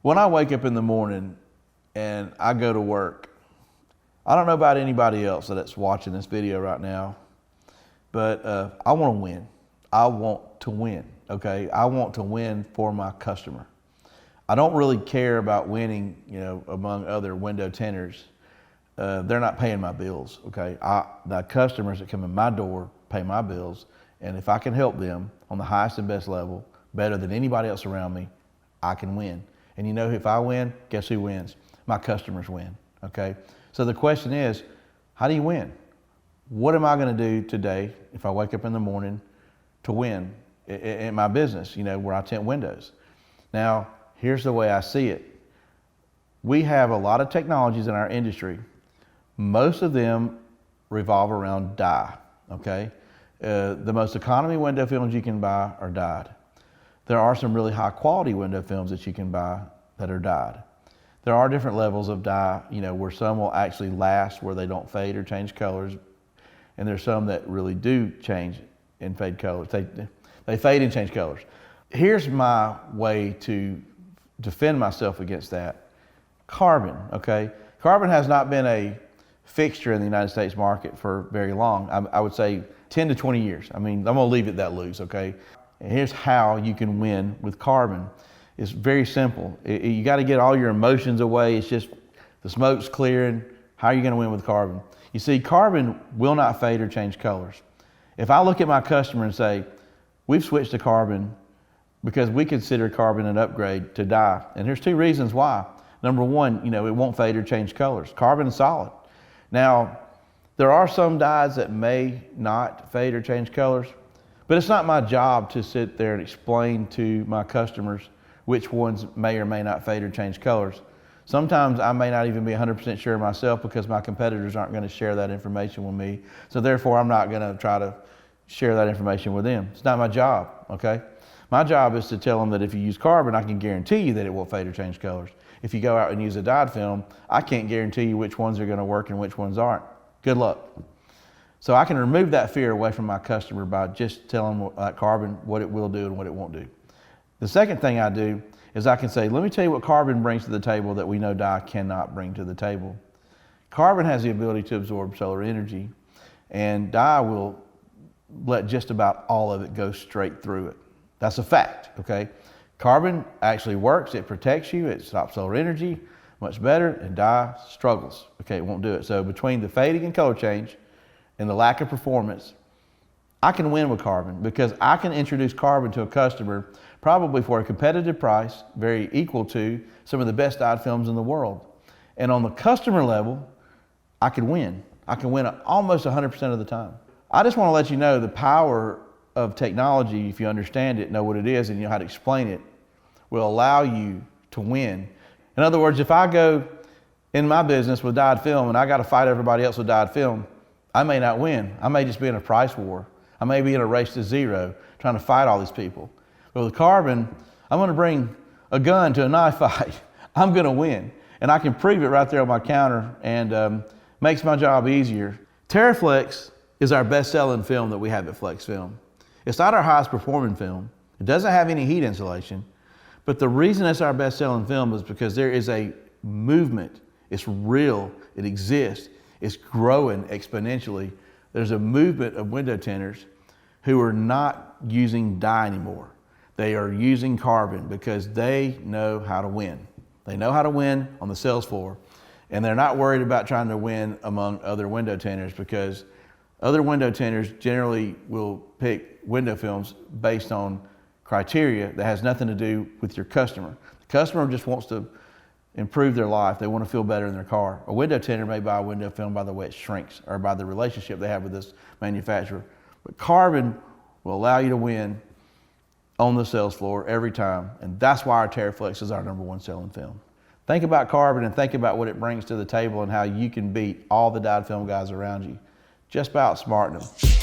When I wake up in the morning and I go to work, I don't know about anybody else that's watching this video right now, but I want to win. I want to win, okay? I want to win for my customer. I don't really care about winning, among other window tinters. They're not paying my bills, okay? The customers that come in my door pay my bills, and if I can help them on the highest and best level, better than anybody else around me, I can win. And if I win, guess who wins? My customers win, okay? So the question is, how do you win? What am I gonna do today if I wake up in the morning to win in my business, where I tint windows? Now, here's the way I see it. We have a lot of technologies in our industry. Most of them revolve around dye, okay? The most economy window films you can buy are dyed. There are some really high quality window films that you can buy that are dyed. There are different levels of dye, where some will actually last, where they don't fade or change colors. And there's some that really do change and fade colors. They fade and change colors. Here's my way to defend myself against that. Carbon, okay? Carbon has not been a fixture in the United States market for very long. I would say 10 to 20 years. I'm gonna leave it that loose, okay? And here's how you can win with carbon. It's very simple. You gotta get all your emotions away. It's just the smoke's clearing. How are you gonna win with carbon? You see, carbon will not fade or change colors. If I look at my customer and say, we've switched to carbon because we consider carbon an upgrade to dye. And there's two reasons why. Number one, it won't fade or change colors. Carbon is solid. Now, there are some dyes that may not fade or change colors, but it's not my job to sit there and explain to my customers which ones may or may not fade or change colors. Sometimes I may not even be 100% sure myself because my competitors aren't going to share that information with me. So therefore, I'm not going to try to share that information with them. It's not my job, okay? My job is to tell them that if you use carbon, I can guarantee you that it will fade or change colors. If you go out and use a dyed film, I can't guarantee you which ones are going to work and which ones aren't. Good luck. So I can remove that fear away from my customer by just telling them carbon, what it will do and what it won't do. The second thing I do is I can say, let me tell you what carbon brings to the table that we know dye cannot bring to the table. Carbon has the ability to absorb solar energy, and dye will let just about all of it go straight through it. That's a fact, okay? Carbon actually works, it protects you, it stops solar energy much better, and dye struggles, okay, it won't do it. So between the fading and color change and the lack of performance, I can win with carbon because I can introduce carbon to a customer probably for a competitive price, very equal to some of the best dyed films in the world. And on the customer level, I can win. I can win almost 100% of the time. I just want to let you know the power of technology, if you understand it, know what it is, and you know how to explain it, will allow you to win. In other words, if I go in my business with dyed film and I got to fight everybody else with dyed film, I may not win. I may just be in a price war. I may be in a race to zero trying to fight all these people. But with carbon, I'm going to bring a gun to a knife fight. I'm going to win. And I can prove it right there on my counter, and makes my job easier. Terraflex is our best-selling film that we have at Flexfilm. It's not our highest performing film. It doesn't have any heat insulation. But the reason it's our best-selling film is because there is a movement. It's real. It exists. It's growing exponentially. There's a movement of window tinters who are not using dye anymore. They are using carbon because they know how to win. They know how to win on the sales floor, and they're not worried about trying to win among other window tinters because other window tinters generally will pick window films based on criteria that has nothing to do with your customer. The customer just wants to improve their life. They want to feel better in their car. A window tinter may buy a window film by the way it shrinks or by the relationship they have with this manufacturer. But carbon will allow you to win on the sales floor every time, and that's why our Terraflex is our #1 selling film. Think about carbon and think about what it brings to the table and how you can beat all the dyed film guys around you just by outsmarting them.